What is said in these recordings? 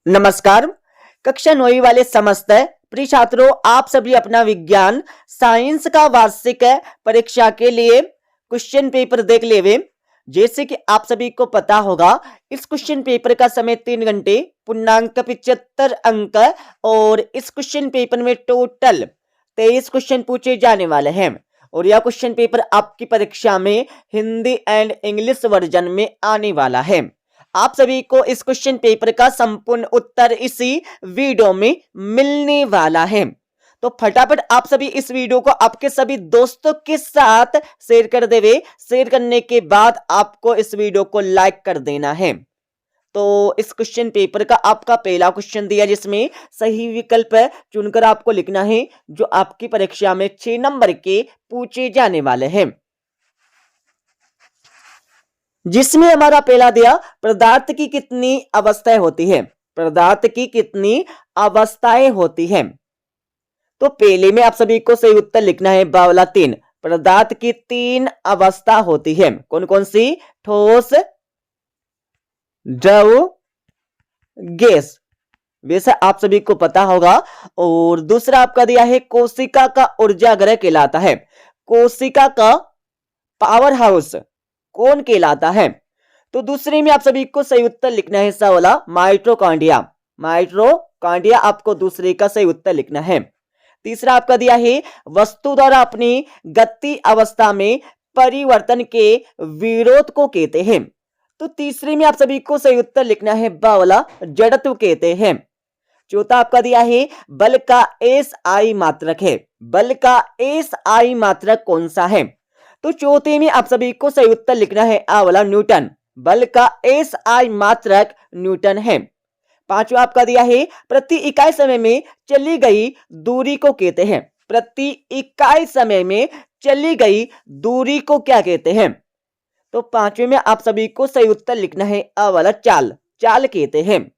नमस्कार। कक्षा 9वीं वाले समस्त प्रिय छात्रों, आप सभी अपना विज्ञान साइंस का वार्षिक परीक्षा के लिए क्वेश्चन पेपर देख लेवे। जैसे कि आप सभी को पता होगा, इस क्वेश्चन पेपर का समय 3 घंटे, पूर्णांक 75 अंक और इस क्वेश्चन पेपर में टोटल 23 क्वेश्चन पूछे जाने वाले हैं और यह क्वेश्चन पेपर आपकी परीक्षा में हिंदी एंड इंग्लिश वर्जन में आने वाला है। आप सभी को इस क्वेश्चन पेपर का संपूर्ण उत्तर इसी वीडियो में मिलने वाला है। तो फटाफट आप सभी इस वीडियो को आपके सभी दोस्तों के साथ शेयर कर देवे। शेयर करने के बाद आपको इस वीडियो को लाइक कर देना है। तो इस क्वेश्चन पेपर का आपका पहला क्वेश्चन दिया, जिसमें सही विकल्प चुनकर आपको लिखना है, जो आपकी परीक्षा में 6 नंबर के पूछे जाने वाले हैं। जिसमें हमारा पहला दिया, पदार्थ की कितनी अवस्थाएं होती है। पदार्थ की कितनी अवस्थाएं होती हैं। तो पहले में आप सभी को सही उत्तर लिखना है बावला 3। पदार्थ की 3 अवस्था होती है। कौन कौन सी? ठोस, द्रव, गैस। वैसे आप सभी को पता होगा। और दूसरा आपका दिया है, कोशिका का ऊर्जा ग्रह कहलाता है। कोशिका का पावर हाउस कौन कहलाता है? तो दूसरे में आप सभी को सही उत्तर लिखना है सा वाला, माइटोकॉन्ड्रिया। माइटोकॉन्ड्रिया आपको दूसरे का सही उत्तर लिखना है। तीसरा आपका दिया है, वस्तु द्वारा अपनी गति अवस्था में परिवर्तन के विरोध को कहते हैं। तो तीसरे में आप सभी को सही उत्तर लिखना है बा वाला, जड़त्व कहते हैं। चौथा आपका दिया है, बल का एस आई मात्रक है। बल का एस आई मात्रक कौन सा है? तो चौथे में आप सभी को सही उत्तर लिखना है आ वाला, न्यूटन। बल का एस आई मात्रक न्यूटन है। पांचवा आपका दिया है, प्रति इकाई समय में चली गई दूरी को कहते हैं। प्रति इकाई समय में चली गई दूरी को क्या कहते हैं? तो पांचवे में आप सभी को सही उत्तर लिखना है आ वाला, चाल। चाल कहते हैं।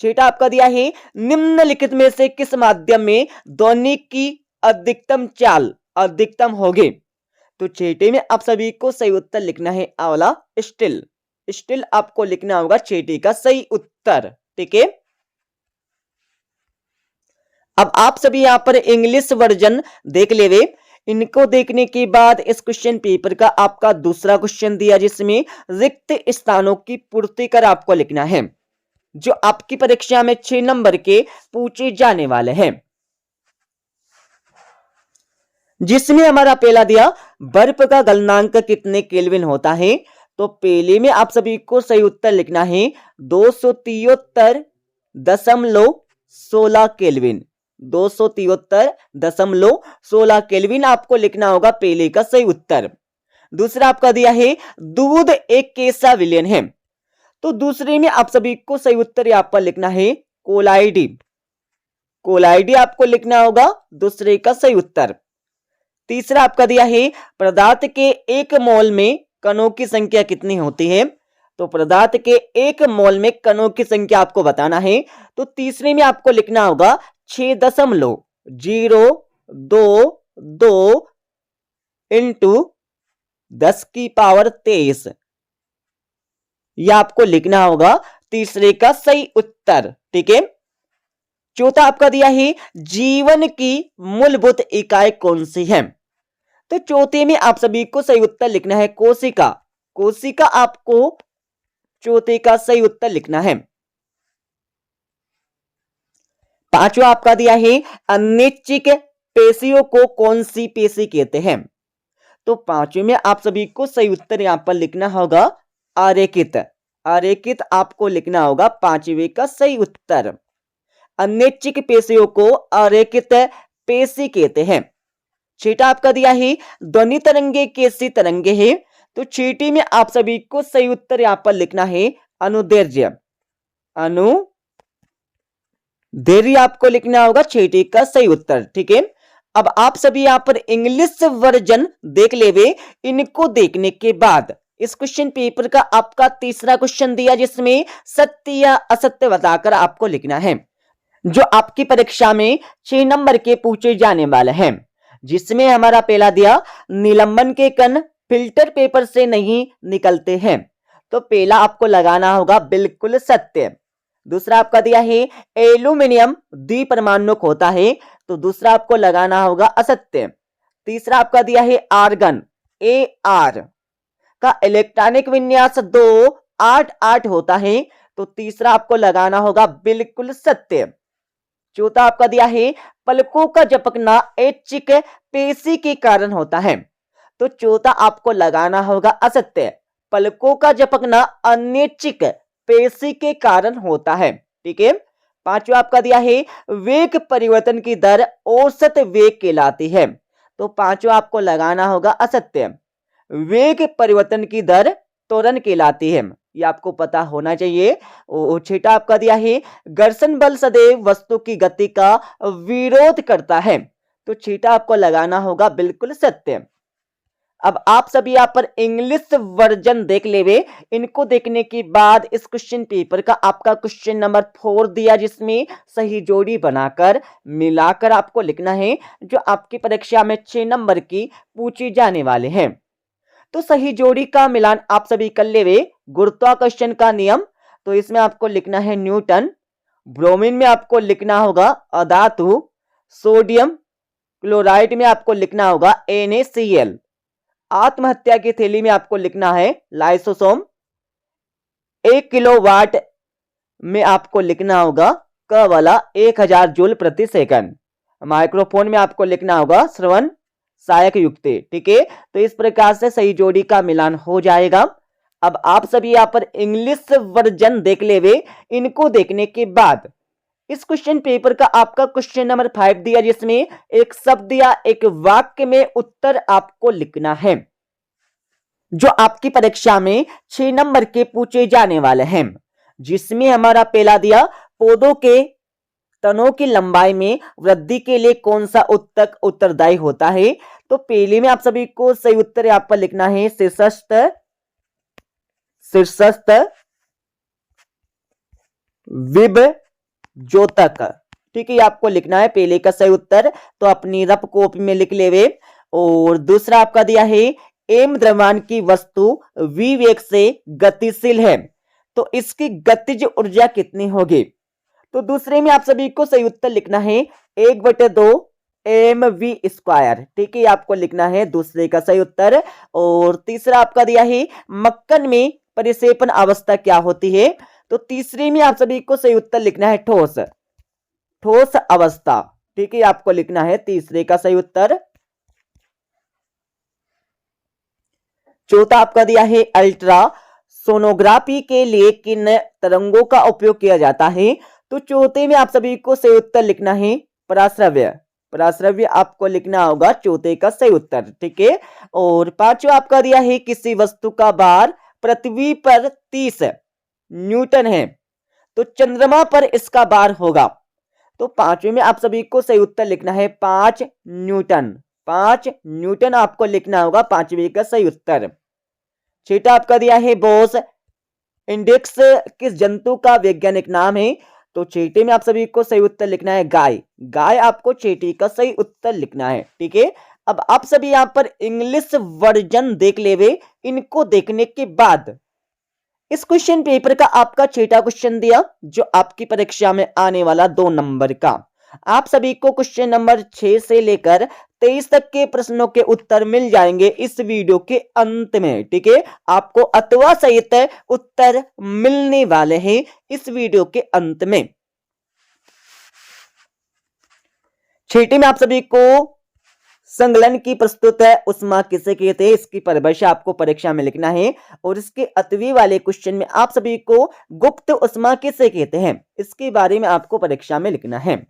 छठा आपका दिया है, निम्नलिखित में से किस माध्यम में ध्वनि की अधिकतम चाल अधिकतम होगी? तो छठे में आप सभी को सही उत्तर लिखना है आ वाला, स्टिल। स्टिल आपको लिखना होगा छठे का सही उत्तर। ठीक है। अब आप सभी यहां पर इंग्लिश वर्जन देख लेवे। इनको देखने के बाद इस क्वेश्चन पेपर का आपका दूसरा क्वेश्चन दिया, जिसमें रिक्त स्थानों की पूर्ति कर आपको लिखना है, जो आपकी परीक्षा में 6 नंबर के पूछे जाने वाले हैं। जिसमें हमारा पहला दिया, बर्फ का गलनांक कितने केल्विन होता है? तो पहले में आप सभी को सही उत्तर लिखना है 273.16 केल्विन। 273.16 केल्विन आपको लिखना होगा पहले का सही उत्तर। दूसरा आपका दिया है, दूध एक कैसा विलयन है? तो दूसरे में आप सभी को सही उत्तर यहां पर लिखना है कोलाइडी। कोलाइडी आपको लिखना होगा दूसरे का सही उत्तर। तीसरा आपका दिया है, पदार्थ के 1 मोल में कणों की संख्या कितनी होती है? तो पदार्थ के 1 मोल में कणों की संख्या आपको बताना है। तो तीसरे में आपको लिखना होगा 6.022 इंटू 10 की पावर 23। यह आपको लिखना होगा तीसरे का सही उत्तर। ठीक है। चौथा आपका दिया है, जीवन की मूलभूत इकाई कौन सी है? तो चौथे में आप सभी को सही उत्तर लिखना है कोशिका। कोशिका आपको चौथे का सही उत्तर लिखना है। पांचवा आपका दिया है, अनिच्छिक पेशियों को कौन सी पेशी कहते हैं? तो पांचवे में आप सभी को सही उत्तर यहां पर लिखना होगा आरेखित। आरेखित आपको लिखना होगा पांचवे का सही उत्तर। अनिच्छिक पेशियों को आरेखित पेशी कहते हैं। छठा आपका दिया है, ध्वनि तरंगे कैसी तरंगे है? तो छठी में आप सभी को सही उत्तर यहां पर लिखना है अनुदैर्ध्य। अनुदैर्ध्य आपको लिखना होगा छठी का सही उत्तर। ठीक है। अब आप सभी यहां पर इंग्लिश वर्जन देख लेवे। इनको देखने के बाद इस क्वेश्चन पेपर का आपका तीसरा क्वेश्चन दिया, जिसमें सत्य या असत्य बताकर आपको लिखना है, जो आपकी परीक्षा में 6 नंबर के पूछे जाने वाले हैं। जिसमें हमारा पहला दिया, निलंबन के कण फिल्टर पेपर से नहीं निकलते हैं। तो पहला आपको लगाना होगा बिल्कुल सत्य। दूसरा आपका दिया है एल्यूमिनियम द्विपरमाणुक होता है, तो दूसरा आपको लगाना होगा असत्य। तीसरा आपका दिया है आर्गन Ar का इलेक्ट्रॉनिक विन्यास 288 होता है, तो तीसरा आपको लगाना होगा बिल्कुल सत्य। चौथा आपका दिया है पलकों का झपकना ऐच्छिक पेशी के कारण होता है, तो चौथा आपको लगाना होगा असत्य। पलकों का झपकना अनैच्छिक पेशी के कारण होता है। ठीक है। पांचवा आपका दिया है वेग परिवर्तन की दर औसत वेग कहलाती है, तो पांचवा आपको लगाना होगा असत्य। वेग परिवर्तन की दर त्वरण कहलाती है, ये आपको पता होना चाहिए। और छठा आपका दिया है घर्षण बल सदैव वस्तु की गति का विरोध करता है, तो छठा आपको लगाना होगा बिल्कुल सत्य। अब आप सभी यहाँ पर इंग्लिश वर्जन देख लेवे। इनको देखने के बाद इस क्वेश्चन पेपर का आपका क्वेश्चन नंबर 4 दिया, जिसमें सही जोड़ी बनाकर मिलाकर आपको लिखना है, जो आपकी परीक्षा में 6 नंबर की पूछी जाने वाले हैं। तो सही जोड़ी का मिलान आप सभी कर लेवे। गुरुत्वाकर्षण का नियम, तो इसमें आपको लिखना है न्यूटन। ब्रोमीन में आपको लिखना होगा अधातु। सोडियम क्लोराइड में आपको लिखना होगा NaCl। आत्महत्या की थैली में आपको लिखना है लाइसोसोम। 1 किलोवाट में आपको लिखना होगा क वाला 1000 जूल प्रति सेकंड। माइक्रोफोन में आपको लिखना होगा श्रवण सहायक युक्ति। ठीक है। तो इस प्रकार से सही जोड़ी का मिलान हो जाएगा। अब आप सभी यहाँ पर इंग्लिश वर्जन देख लेवे। इनको देखने के बाद इस क्वेश्चन पेपर का आपका क्वेश्चन नंबर 5 दिया, जिसमें एक शब्द या एक वाक्य में उत्तर आपको लिखना है, जो आपकी परीक्षा में 6 नंबर के पूछे जाने वाले हैं। जिसमें हमारा पहला दिया पौधों के तनों की लंबाई में वृद्धि के लिए कौन सा उत्तक उत्तरदायी होता है, तो पहले में आप सभी को सही उत्तर यहाँ पर लिखना है शीर्षस्थ विभजोतक। ठीक है, आपको लिखना है पहले का सही उत्तर, तो अपनी रफ कॉपी में लिख लेवे। और दूसरा आपका दिया है एम द्रव्यमान की वस्तु v वेग से गतिशील है, तो इसकी गतिज ऊर्जा कितनी होगी, तो दूसरे में आप सभी को सही उत्तर लिखना है 1/2 mv²। ठीक है, आपको लिखना है दूसरे का सही उत्तर। और तीसरा आपका दिया है मक्खन में परिक्षेपण अवस्था क्या होती है, तो तीसरे में आप सभी को सही उत्तर लिखना है ठोस अवस्था। ठीक है, आपको लिखना है तीसरे का सही उत्तर। चौथा आपका दिया है अल्ट्रा सोनोग्राफी के लिए किन तरंगों का उपयोग किया जाता है, तो चौथे में आप सभी को सही उत्तर लिखना है पराश्रव्य आपको लिखना होगा चौथे का सही उत्तर। ठीक है। और पांचवा आपका दिया है किसी वस्तु का भार पृथ्वी पर 30 न्यूटन है, तो चंद्रमा पर इसका भार होगा, तो पांचवे में आप सभी को सही उत्तर लिखना है 5 न्यूटन आपको लिखना होगा पांचवे का सही उत्तर। छठा आपका दिया है बोस इंडेक्स किस जंतु का वैज्ञानिक नाम है, तो छठे में आप सभी को सही उत्तर लिखना है गाय आपको छठे का सही उत्तर लिखना है। ठीक है। अब आप सभी यहां पर इंग्लिश वर्जन देख लेवे। इनको देखने के बाद इस क्वेश्चन पेपर का आपका छठा क्वेश्चन दिया, जो आपकी परीक्षा में आने वाला 2 नंबर का। आप सभी को क्वेश्चन नंबर 6 से लेकर 23 तक के प्रश्नों के उत्तर मिल जाएंगे इस वीडियो के अंत में। ठीक है, आपको अथवा सहित उत्तर मिलने वाले हैं इस वीडियो के अंत में। छठी में आप सभी को संकलन की प्रस्तुत है उष्मा किसे कहते हैं, इसकी परिभाषा आपको परीक्षा में लिखना है। और इसके अतवी वाले क्वेश्चन में आप सभी को गुप्त उष्मा किसे कहते हैं, इसके बारे में आपको परीक्षा में लिखना है।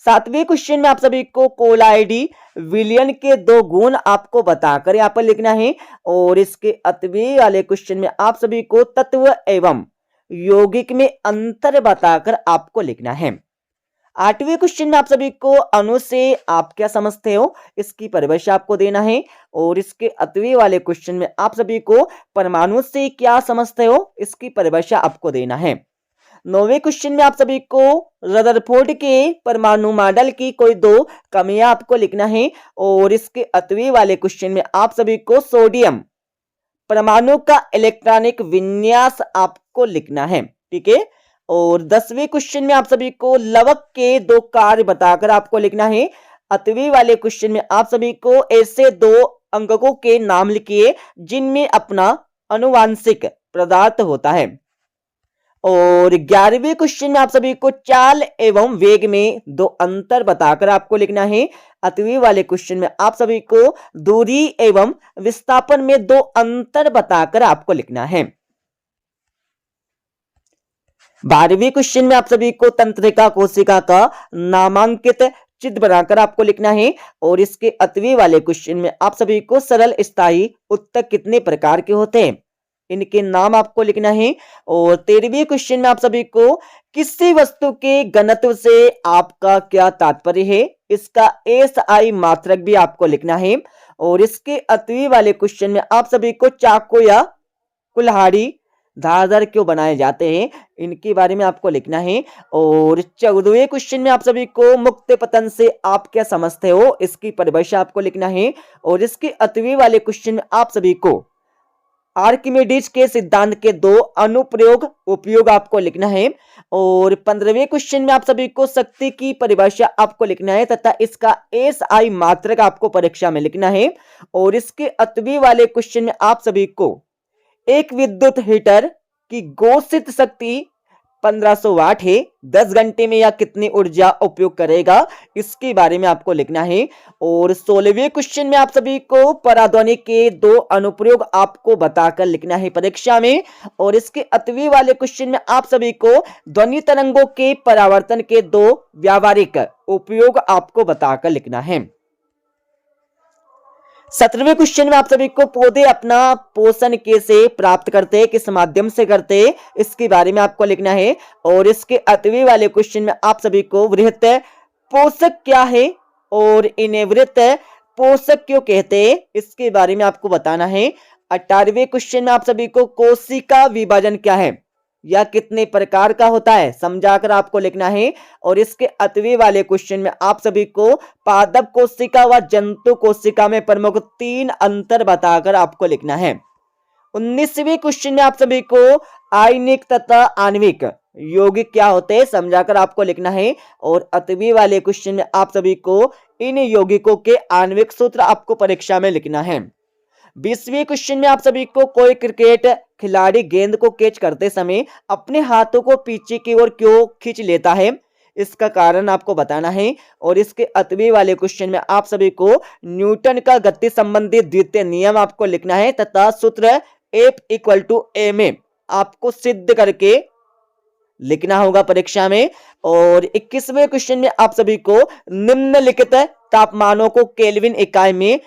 7वें क्वेश्चन में आप सभी को कोलाइडी विलियन के 2 गुण आपको बताकर यहाँ पर लिखना है। और इसके अतवी वाले क्वेश्चन में आप सभी को तत्व एवं यौगिक में अंतर बताकर आपको लिखना है। 8वें क्वेश्चन में आप सभी को अणु से आप क्या समझते हो, इसकी परिभाषा आपको देना है। और इसके अतवी वाले क्वेश्चन में आप सभी को परमाणु से क्या समझते हो, इसकी परिभाषा आपको देना है। 9वें क्वेश्चन में आप सभी को रदरफोर्ड के परमाणु मॉडल की कोई 2 कमियां आपको लिखना है। और इसके अतवी वाले क्वेश्चन में आप सभी को सोडियम परमाणु का इलेक्ट्रॉनिक विन्यास आपको लिखना है। ठीक है। और 10वें क्वेश्चन में आप सभी को लवक के दो कार्य बताकर आपको लिखना है। 8वें वाले क्वेश्चन में आप सभी को ऐसे दो अंगकों के नाम लिखिए जिनमें अपना अनुवांशिक पदार्थ होता है। और 11वें क्वेश्चन में आप सभी को चाल एवं वेग में दो अंतर बताकर आपको लिखना है। 8वें वाले क्वेश्चन में आप सभी को दूरी एवं विस्थापन में दो अंतर बताकर आपको लिखना है। 12वें क्वेश्चन में आप सभी को तंत्रिका कोशिका का नामांकित चित्र बनाकर आपको लिखना है। और इसके 8वें वाले क्वेश्चन में आप सभी को सरल स्थायी उत्तक कितने प्रकार के होते हैं, इनके नाम आपको लिखना है। और 13वें क्वेश्चन में आप सभी को किसी वस्तु के घनत्व से आपका क्या तात्पर्य है, इसका एसआई मात्रक भी आपको लिखना है। और इसके 8वें वाले क्वेश्चन में आप सभी को चाकू या कुल्हाड़ी धारदार क्यों बनाए जाते हैं, इनके बारे में आपको लिखना है। और 14वें क्वेश्चन में आप सभी को मुक्त पतन से आप क्या समझते हो, इसकी परिभाषा आपको लिखना है। और इसके 8वें वाले क्वेश्चन में आप सभी को आर्किमिडीज के सिद्धांत के दो अनुप्रयोग उपयोग आपको लिखना है। और 15वें क्वेश्चन में आप सभी को शक्ति की परिभाषा आपको लिखना है तथा इसका एसआई मात्रक आपको परीक्षा में लिखना है। और इसके 8वें वाले क्वेश्चन में आप सभी को एक विद्युत हीटर की घोषित शक्ति 1500 वाट है, 10 घंटे में यह कितनी ऊर्जा उपयोग करेगा, इसके बारे में आपको लिखना है। और 16वें क्वेश्चन में आप सभी को पराध्वनि के दो अनुप्रयोग आपको बताकर लिखना है परीक्षा में। और इसके 8वें वाले क्वेश्चन में आप सभी को ध्वनि तरंगों के परावर्तन के दो व्यावहारिक उपयोग आपको बताकर लिखना है। 17वें क्वेश्चन में आप सभी को पौधे अपना पोषण कैसे प्राप्त करते हैं, किस माध्यम से करते हैं, इसके बारे में आपको लिखना है। और इसके 8वें वाले क्वेश्चन में आप सभी को वृहत पोषक क्या है और इन्हें वृहत पोषक क्यों कहते हैं, इसके बारे में आपको बताना है। 18वें क्वेश्चन में आप सभी को कोशिका विभाजन क्या है या कितने प्रकार का होता है, समझाकर आपको लिखना है। और इसके 8वें वाले क्वेश्चन में आप सभी को पादप कोशिका व जंतु कोशिका में प्रमुख 3 अंतर बताकर आपको लिखना है। 19वें क्वेश्चन में आप सभी को आयनिक तथा आणविक यौगिक क्या होते हैं, समझाकर आपको लिखना है। और 8वें वाले क्वेश्चन में आप सभी को इन यौगिकों के आणविक सूत्र आपको परीक्षा में लिखना है। 20वें क्वेश्चन में आप सभी को कोई क्रिकेट खिलाड़ी गेंद को कैच करते समय अपने हाथों को पीछे की ओर क्यों खींच लेता है, इसका कारण आपको बताना है। और इसके 8वें वाले क्वेश्चन में आप सभी को न्यूटन का गति संबंधी द्वितीय नियम आपको लिखना है तथा सूत्र F=ma आपको सिद्ध करके लिखना होगा परीक्षा में। और 21वें क्वेश्चन में आप सभी को निम्नलिखित तापमानों को केल्विन इकाई में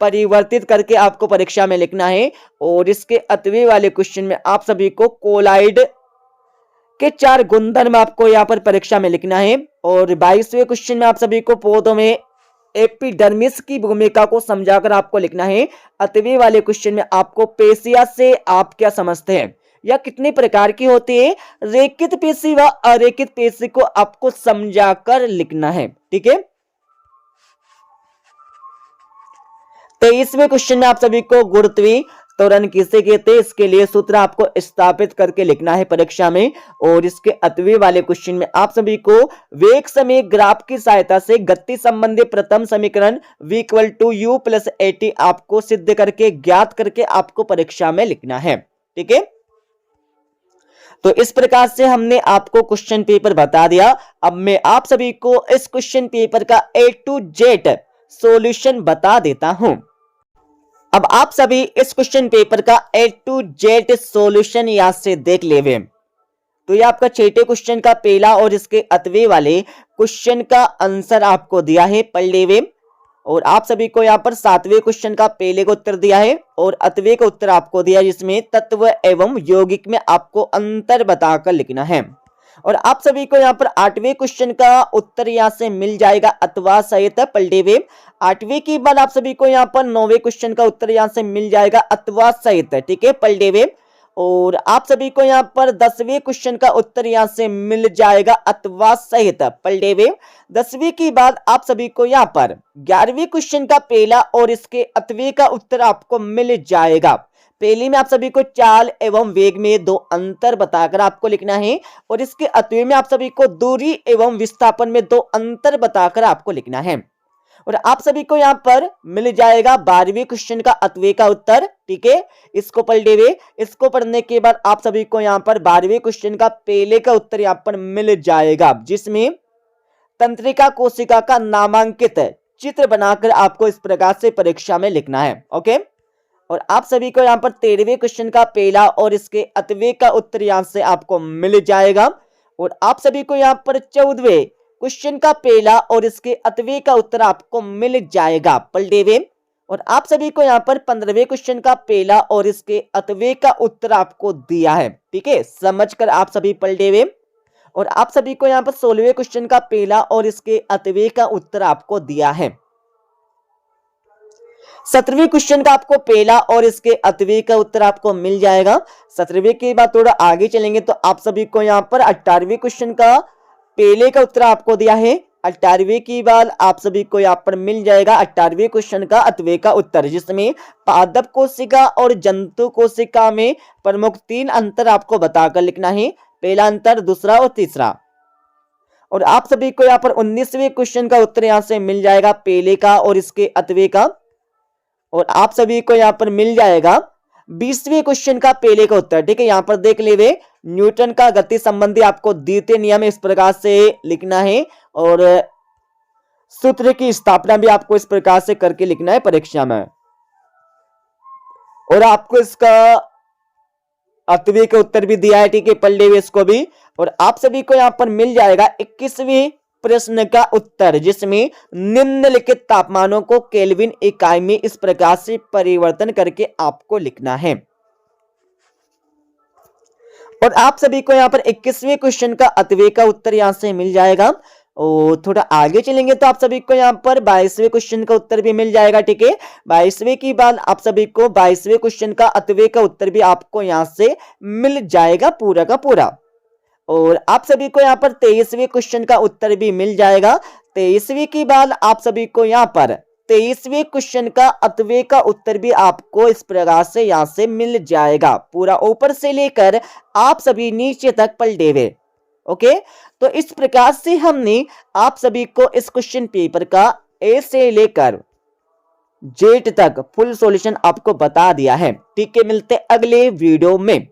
परिवर्तित करके आपको परीक्षा में लिखना है। और इसके 8वें वाले क्वेश्चन में आप सभी को कोलाइड के 4 गुणधर्म आपको यहाँ पर परीक्षा में लिखना है। और 22वें क्वेश्चन में आप सभी को पौधों में एपिडर्मिस की भूमिका को समझाकर आपको लिखना है। 8वें वाले क्वेश्चन में आपको पेशिया से आप क्या समझते हैं या कितने प्रकार की होती है, रेखित पेशी व अरेखित पेशी को आपको समझाकर लिखना है। ठीक है। 23वें क्वेश्चन में आप सभी को गुरुत्वीय त्वरण किसे कहते हैं, इसके लिए सूत्र आपको स्थापित करके लिखना है परीक्षा में। और इसके 8वें वाले क्वेश्चन में आप सभी को वेग समय ग्राफ की सहायता से गति संबंधी प्रथम समीकरण v=u+at आपको सिद्ध करके ज्ञात करके आपको परीक्षा में लिखना है। ठीक है। तो इस प्रकार से हमने आपको क्वेश्चन पेपर बता दिया। अब मैं आप सभी को इस क्वेश्चन पेपर का A to Z सॉल्यूशन बता देता हूं। अब आप सभी इस क्वेश्चन पेपर का A to Z सॉल्यूशन यहां से देख लेवे। तो ये आपका 6ठे क्वेश्चन का पहला और इसके 8वें वाले क्वेश्चन का आंसर आपको दिया है, पढ़ लेवे। और आप सभी को यहाँ पर 7वें क्वेश्चन का पहले का उत्तर दिया है और 8वें का उत्तर आपको दिया, जिसमें तत्व एवं यौगिक में आपको अंतर बताकर लिखना है। और आप सभी को यहाँ पर 8वें क्वेश्चन का उत्तर यहाँ से मिल जाएगा अथवा सहित पलटेवे। 8वें के बाद आप सभी को यहाँ पर 9वें क्वेश्चन का उत्तर यहाँ से मिल जाएगा अथवा सहित, ठीक है, पलटेवे। और आप सभी को यहाँ पर 10वें क्वेश्चन का उत्तर यहाँ से मिल जाएगा अथवा सहित पलटेवे। 10वीं के बाद आप सभी को यहाँ पर 11वें क्वेश्चन का पहला और इसके 8वें का उत्तर आपको मिल जाएगा। पहली में आप सभी को चाल एवं वेग में दो अंतर बताकर आपको लिखना है और इसके अतुवे में आप सभी को दूरी एवं विस्थापन में दो अंतर बताकर आपको लिखना है। और आप सभी को यहाँ पर मिल जाएगा 12वें क्वेश्चन का अतुवे का उत्तर। ठीक है, इसको पढ़ लेवे। इसको पढ़ने के बाद आप सभी को यहाँ पर 12वें क्वेश्चन का पहले का उत्तर यहाँ पर मिल जाएगा, जिसमें तंत्रिका कोशिका का नामांकित चित्र बनाकर आपको इस प्रकार से परीक्षा में लिखना है। ओके, और आप सभी को यहाँ पर 13वें क्वेश्चन का पहला और इसके अतुवे का उत्तर यहाँ से आपको मिल जाएगा। और आप सभी को यहाँ पर 14वें क्वेश्चन का पहला और इसके अतुवे का उत्तर आपको मिल जाएगा पलटेवे। और आप सभी को यहाँ पर 15वें क्वेश्चन का पहला और इसके अतुवे का उत्तर आपको दिया है। ठीक है, समझकर आप सभी पलटेवे। और आप सभी को यहाँ पर 16वें क्वेश्चन का पहला और इसके अतुवे का उत्तर आपको दिया है। 17वें क्वेश्चन का आपको पहला और इसके अतुवे का उत्तर आपको मिल जाएगा। 17वें के बाद थोड़ा आगे चलेंगे तो आप सभी को यहाँ पर 18वें क्वेश्चन का पहले का उत्तर आपको दिया है। 18वें की बाद आप सभी को यहाँ पर मिल जाएगा 18वें क्वेश्चन का अतुवे का उत्तर, जिसमें पादप कोशिका और जंतु कोशिका में प्रमुख 3 अंतर आपको बताकर लिखना है। पहला अंतर, दूसरा और तीसरा। और आप सभी को यहाँ पर 19वें क्वेश्चन का उत्तर यहाँ से मिल जाएगा पहले का और इसके अतुवे का। और आप सभी को यहाँ पर मिल जाएगा 20वें क्वेश्चन का पहले का उत्तर। ठीक है, यहाँ पर देख लेवे। न्यूटन का गति संबंधी आपको द्वितीय नियम इस प्रकार से लिखना है और सूत्र की स्थापना भी आपको इस प्रकार से करके लिखना है परीक्षा में। और आपको इसका अतुवे का उत्तर भी दिया है। ठीक है, पढ़ लेवे इसको भी। और आप सभी को यहाँ पर मिल जाएगा 21वें प्रश्न का उत्तर, जिसमें निम्नलिखित तापमानों को केल्विन इकाई में इस प्रकार से परिवर्तन करके आपको लिखना है। और आप सभी को यहाँ पर 21वें क्वेश्चन का अतुवे का उत्तर यहाँ से मिल जाएगा। और थोड़ा आगे चलेंगे तो आप सभी को यहाँ पर 22वें क्वेश्चन का उत्तर भी मिल जाएगा। ठीक है, 22वें की बाद आप सभी को 22वें क्वेश्चन का अतुवे का उत्तर भी आपको यहाँ से मिल जाएगा पूरा का पूरा। और आप सभी को यहाँ पर 23वें क्वेश्चन का उत्तर भी मिल जाएगा। 23वें की बाद आप सभी को यहाँ पर 23वें क्वेश्चन का अतुवे का उत्तर भी आपको इस प्रकार से यहाँ से मिल जाएगा, पूरा ऊपर से लेकर आप सभी नीचे तक पलटेवे। ओके, तो इस प्रकार से हमने आप सभी को इस क्वेश्चन पेपर का ए से लेकर जेड तक फुल सॉल्यूशन आपको बता दिया है। ठीक है, मिलते अगले वीडियो में।